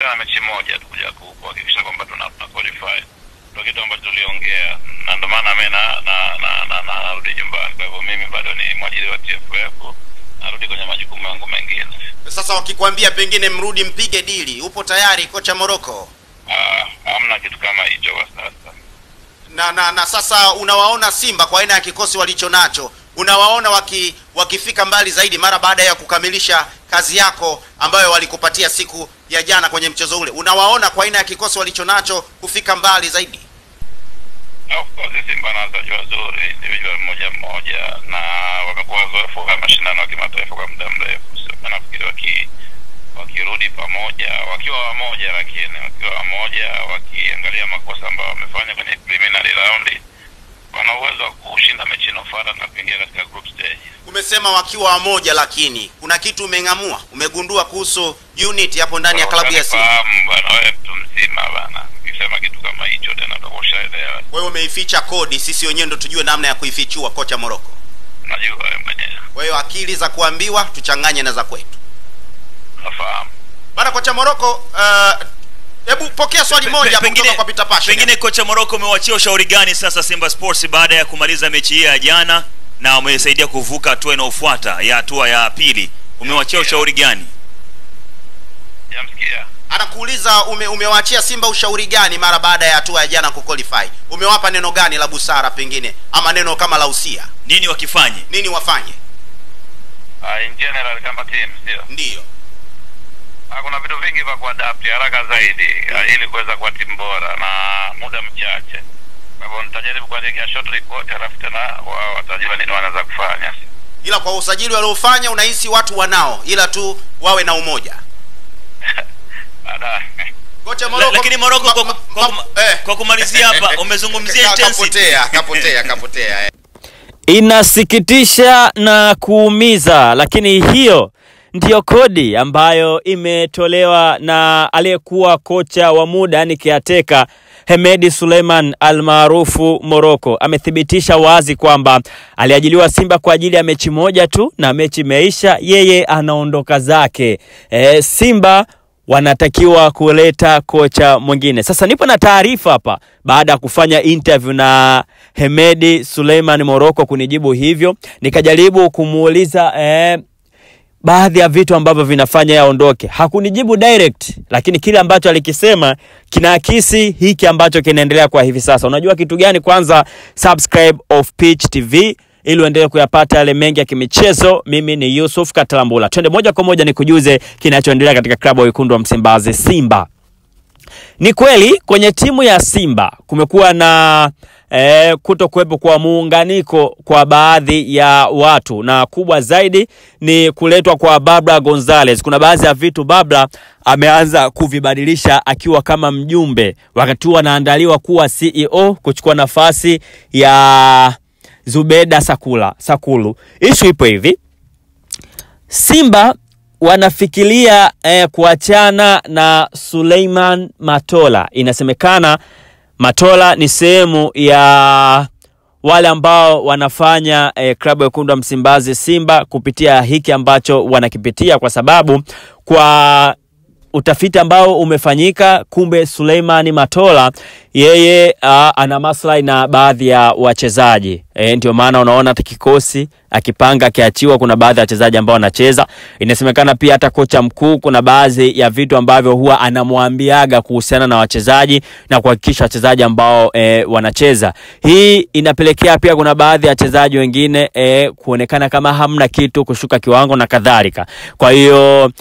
Kuna mechi moja tukuja kuhakikisha kwamba tuna qualify. Ndio kitu ambacho tuliongea. Na ndio maana mimi narudi nyumbani. Kwa hivyo mimi bado ni mwajiri wa TFF. Narudi kwenye majukumu yangu mengine. Sasa wakikwambia pengine mrudi mpige dili, upo tayari kocha Morocco? Hamna kitu kama hicho kwa sasa. Na sasa unawaona Simba kwa aina ya kikosi walicho nacho, unawaona wakifika mbali zaidi mara baada ya kukamilisha kazi yako ambayo walikupatia siku ya jana kwenye mchezo ule? Unawaona kwa aina ya kikosi walicho nacho kufika mbali zaidi? Of course Simba na wachezaji wazuri, individual mmoja na wakakuwa wazoefu kwa mashindano ya kimataifa kwa muda mrefu. Sio nafikiri wakirudi pamoja, wakiwa wamoja, lakini wakiwa wamoja, wakiangalia makosa ambayo wamefanya kwenye preliminary round, wana uwezo wa kushinda mechi inayofuata na kuingia katika group stage. Umesema wakiwa wamoja, lakini kuna kitu umeng'amua, umegundua kuhusu unit hapo ndani ya klabu ya Simba? Bwana wewe mtu mzima bwana. Ukisema kitu kama hicho tena utakushaelewa. Wewe umeificha kodi, sisi wenyewe ndo tujue namna ya kuifichua kocha Morocco. Najua wewe mwenyewe. Kwa hiyo akili za kuambiwa tuchanganye na za kwetu. Nafahamu. Bana kocha Morocco, hebu pokea swali moja kutoka kwa Peter Pasha. Pengine kocha Morocco umewachia ushauri gani sasa Simba Sports baada ya kumaliza mechi hii ya jana na umesaidia kuvuka hatua inayofuata ya hatua ya pili? Umewachia ushauri gani? Jamsikia. Anakuuliza umewaachia Simba ushauri gani mara baada ya hatua ya jana kuqualify? Umewapa neno gani la busara pengine ama neno kama la usia? Nini wakifanye? Nini wafanye? In general kama team sio? Ndio. Kuna vitu vingi vya kuadapt haraka zaidi ili kuweza kuwa timu bora na muda mchache. Kwa hivyo nitajaribu kuandika short report alafu tena watajua nini wanaweza kufanya. Ila kwa usajili waliofanya unahisi watu wanao, ila tu wawe na umoja. Kocha Morocco, lakini Morocco kwa kumalizia hapa umezungumzia intensity. Kapotea. Inasikitisha na kuumiza, lakini hiyo ndiyo kodi ambayo imetolewa na aliyekuwa kocha wa muda yani caretaker Hemedi Suleiman almaarufu Morocco. Amethibitisha wazi kwamba aliajiliwa Simba kwa ajili ya mechi moja tu na mechi imeisha, yeye anaondoka zake. Simba wanatakiwa kuleta kocha mwingine. Sasa nipo na taarifa hapa baada ya kufanya interview na Hemedi Suleiman Morocco kunijibu hivyo, nikajaribu kumuuliza baadhi ya vitu ambavyo vinafanya yaondoke. Hakunijibu direct, lakini kile ambacho alikisema kinaakisi hiki ambacho kinaendelea kwa hivi sasa. Unajua kitu gani? Kwanza subscribe Off Pitch TV ili uendelee kuyapata yale mengi ya kimichezo. Mimi ni Yusuf Katalambula. Twende moja kwa moja nikujuze kinachoendelea katika klabu ya wekundu wa Msimbazi Simba. Ni kweli kwenye timu ya Simba kumekuwa na kutokuwepo kwa muunganiko kwa baadhi ya watu, na kubwa zaidi ni kuletwa kwa Barbara Gonzalez. Kuna baadhi ya vitu Barbara ameanza kuvibadilisha akiwa kama mjumbe wakati anaandaliwa kuwa CEO kuchukua nafasi ya Zubeda Sakulu. Issue ipo hivi. Simba wanafikiria kuachana na Suleiman Matola. Inasemekana Matola ni sehemu ya wale ambao wanafanya klabu ya wekundu wa Msimbazi Simba kupitia hiki ambacho wanakipitia, kwa sababu kwa utafiti ambao umefanyika, kumbe Suleiman Matola yeye ana maslahi na baadhi ya wachezaji. Ndio maana unaona hata kikosi akipanga akiachiwa kuna baadhi ya wachezaji ambao wanacheza. Inasemekana pia hata kocha mkuu kuna baadhi ya vitu ambavyo huwa anamwambiaga kuhusiana na wachezaji na kuhakikisha wachezaji ambao wanacheza. Hii inapelekea pia kuna baadhi ya wachezaji wengine kuonekana kama hamna kitu, kushuka kiwango na kadhalika. Kwa hiyo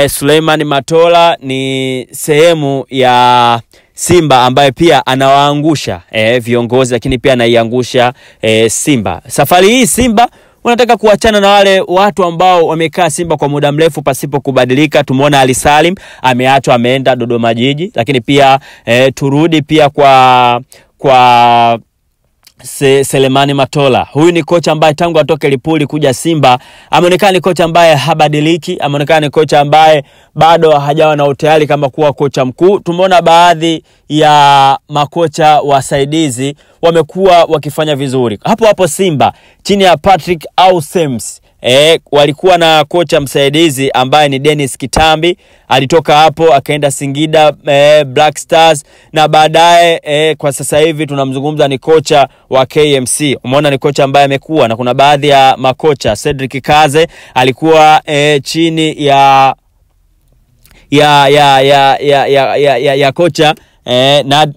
Suleiman Matola ni sehemu ya Simba ambaye pia anawaangusha viongozi, lakini pia anaiangusha Simba. Safari hii Simba wanataka kuachana na wale watu ambao wamekaa Simba kwa muda mrefu pasipo kubadilika. Tumeona Ali Salim ameachwa ameenda Dodoma Jiji, lakini pia turudi pia kwa Selemani Matola. Huyu ni kocha ambaye tangu atoke Lipuli kuja Simba ameonekana ni kocha ambaye habadiliki, ameonekana ni kocha ambaye bado hajawa na utayari kama kuwa kocha mkuu. Tumeona baadhi ya makocha wasaidizi wamekuwa wakifanya vizuri hapo Simba chini ya Patrick Ausems. walikuwa na kocha msaidizi ambaye ni Dennis Kitambi. Alitoka hapo akaenda Singida Black Stars, na baadaye kwa sasa hivi tunamzungumza ni kocha wa KMC. Umeona ni kocha ambaye amekuwa, na kuna baadhi ya makocha. Cedric Kaze alikuwa chini ya kocha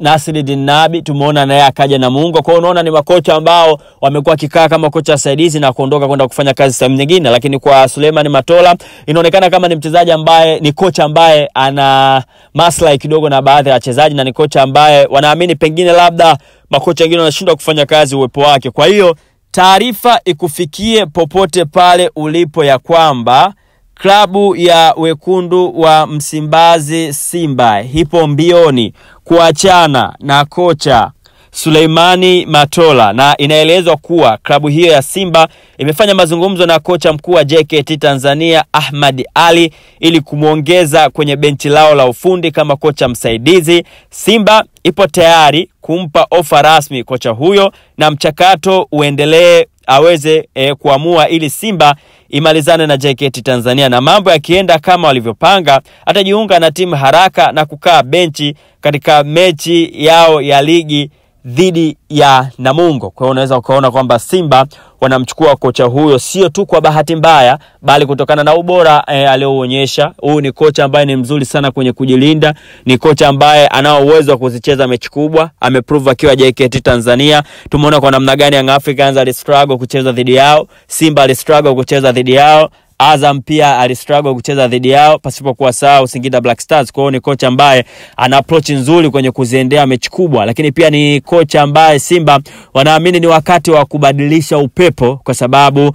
Nasiruddin Nabi, tumeona naye akaja Namungo. Kwa unaona ni makocha ambao wamekuwa kikaa kama kocha saidizi na kuondoka kwenda kufanya kazi sehemu nyingine. Lakini kwa Suleiman Matola inaonekana kama ni mchezaji ambaye ni kocha ambaye ana maslahi kidogo na baadhi ya wachezaji, na ni kocha ambaye wanaamini pengine labda makocha wengine wanashindwa kufanya kazi uwepo wake. Kwa hiyo taarifa ikufikie popote pale ulipo ya kwamba klabu ya wekundu wa Msimbazi Simba hipo mbioni kuachana na kocha Suleimani Matola, na inaelezwa kuwa klabu hiyo ya Simba imefanya mazungumzo na kocha mkuu wa JKT Tanzania Ahmad Ali ili kumuongeza kwenye benchi lao la ufundi kama kocha msaidizi. Simba ipo tayari kumpa ofa rasmi kocha huyo na mchakato uendelee aweze kuamua ili Simba imalizane na JKT Tanzania, na mambo yakienda kama walivyopanga atajiunga na timu haraka na kukaa benchi katika mechi yao ya ligi dhidi ya Namungo. Kwa hiyo unaweza ukaona kwamba Simba wanamchukua kocha huyo sio tu kwa bahati mbaya, bali kutokana na ubora alioonyesha. Huyu ni kocha ambaye ni mzuri sana kwenye kujilinda, ni kocha ambaye anao uwezo wa kuzicheza mechi kubwa. Ameprove akiwa JKT Tanzania. Tumeona kwa namna gani Young Africans alistruggle kucheza dhidi yao, Simba alistruggle kucheza dhidi yao, Azam pia alistruggle kucheza dhidi yao, pasipo kuwasahau Singida Black Stars. Kwa hiyo ni kocha ambaye ana approach nzuri kwenye kuziendea mechi kubwa, lakini pia ni kocha ambaye Simba wanaamini ni wakati wa kubadilisha upepo, kwa sababu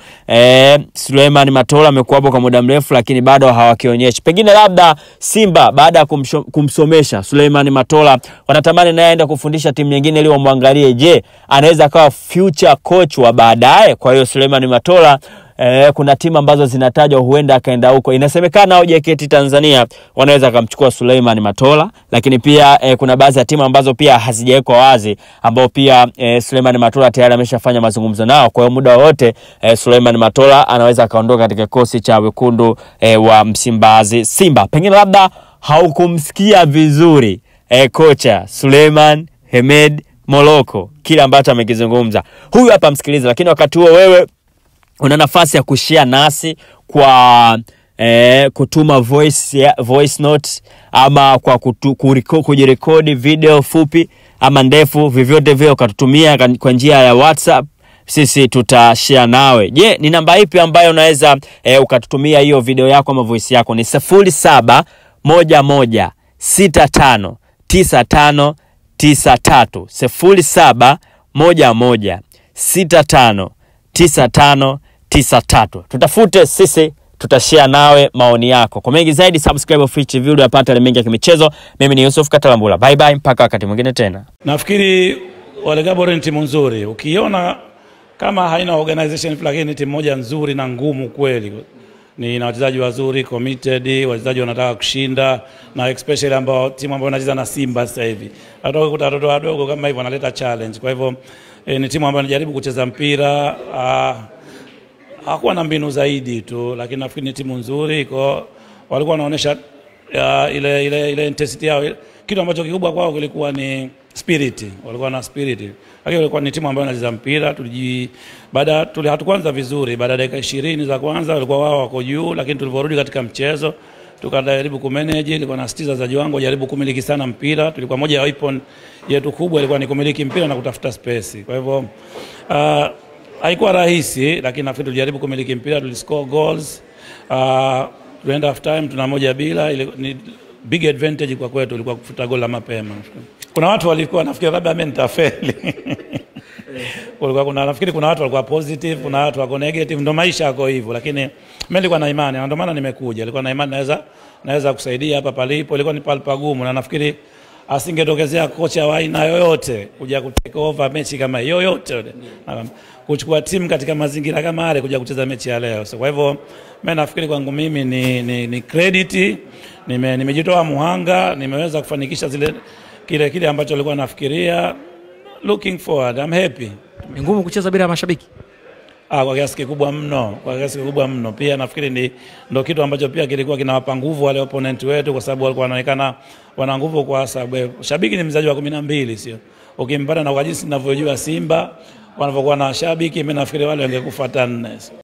Suleiman Matola amekuwa hapo kwa muda mrefu lakini bado hawakionyeshi. Pengine labda Simba baada ya kumsomesha Suleiman Matola wanatamani naye aende kufundisha timu nyingine ili wamwangalie, je, anaweza kuwa future coach wa baadaye. Kwa hiyo Suleiman Matola kuna timu ambazo zinatajwa huenda akaenda huko. Inasemekana au JKT Tanzania wanaweza kumchukua Suleiman Matola, lakini pia kuna baadhi ya timu ambazo pia hazijawekwa wazi ambao pia Suleiman Matola tayari ameshafanya mazungumzo nao. Kwa hiyo muda wote Suleiman Matola anaweza kaondoka katika kikosi cha wekundu wa Msimbazi Simba. Pengine labda haukumsikia vizuri kocha Suleiman Hemed Moloko kile ambacho amekizungumza. Huyu hapa msikilize, lakini wakati huo wewe una nafasi ya kushare nasi kwa kutuma voice note ama kwa kujirekodi video fupi ama ndefu, vyovyote vile ukatutumia kwa njia ya WhatsApp, sisi tutashare nawe. Je, ni namba ipi ambayo unaweza ukatutumia hiyo video yako ama voice yako? Ni 0711659593 0711659593. Tutafute sisi, tutashare nawe maoni yako. Kwa mengi zaidi subscribe Future Video yapata mengi ya kimichezo. Mimi ni Yusuf Katalambula. Bye bye mpaka wakati mwingine tena. Nafikiri wale Gabon ni timu nzuri. Ukiona kama haina organization lakini ni timu moja nzuri na ngumu kweli. Ni na wachezaji wazuri, committed, wachezaji wanataka kushinda, na especially ambao timu ambayo inacheza na Simba sasa hivi. Hata kuta watoto wadogo kama hivyo wanaleta challenge. Kwa hivyo ni timu ambayo inajaribu kucheza mpira, hakuwa na mbinu zaidi tu, lakini nafikiri ni timu nzuri. Kwa walikuwa wanaonyesha ile intensity yao. Kitu ambacho kikubwa kwao kilikuwa ni spirit. Walikuwa na spirit. Lakini walikuwa ni timu ambayo inacheza mpira. Hatukuanza vizuri. Baada ya dakika 20 za kwanza walikuwa wao wako juu, lakini tuliporudi katika mchezo tukajaribu kumanage. Ilikuwa na stiza za jiwango, jaribu kumiliki sana mpira. Tulikuwa moja ya weapon yetu kubwa ilikuwa ni kumiliki mpira na kutafuta space. Kwa hivyo haikuwa rahisi, lakini nafikiri tulijaribu kumiliki mpira, tuliscore goals. Tuenda half time tuna 1-0. Ile ni big advantage kwa kwetu, ilikuwa kufuta goal mapema. Kuna watu walikuwa nafikiri labda mimi nitafeli. Nafikiri kuna watu walikuwa positive, kuna watu wako negative, ndio maisha yako hivyo, lakini mimi nilikuwa na imani, ndio maana nimekuja. Nilikuwa na imani naweza kusaidia hapa palipo. Ilikuwa ni palipagumu, na nafikiri asingetokezea kocha wa aina yoyote kuja kutake over mechi kama yoyote, kuchukua timu katika mazingira kama yale kuja kucheza mechi ya leo. So kwa hivyo mimi nafikiri kwangu mimi ni credit, nimejitoa muhanga, nimeweza kufanikisha kile ambacho nilikuwa nafikiria. Looking forward, I'm happy. Ni ngumu kucheza bila mashabiki? Kwa kiasi kikubwa mno, kwa kiasi kikubwa mno. Pia nafikiri ndio kitu ambacho pia kilikuwa kinawapa nguvu wale opponent wetu, kwa sababu walikuwa wanaonekana wana nguvu, kwa sababu shabiki ni mchezaji wa 12, sio? Ukimpata na kwa jinsi ninavyojua Simba wanavyokuwa na shabiki, mimi nafikiri wale wangekufuata 4.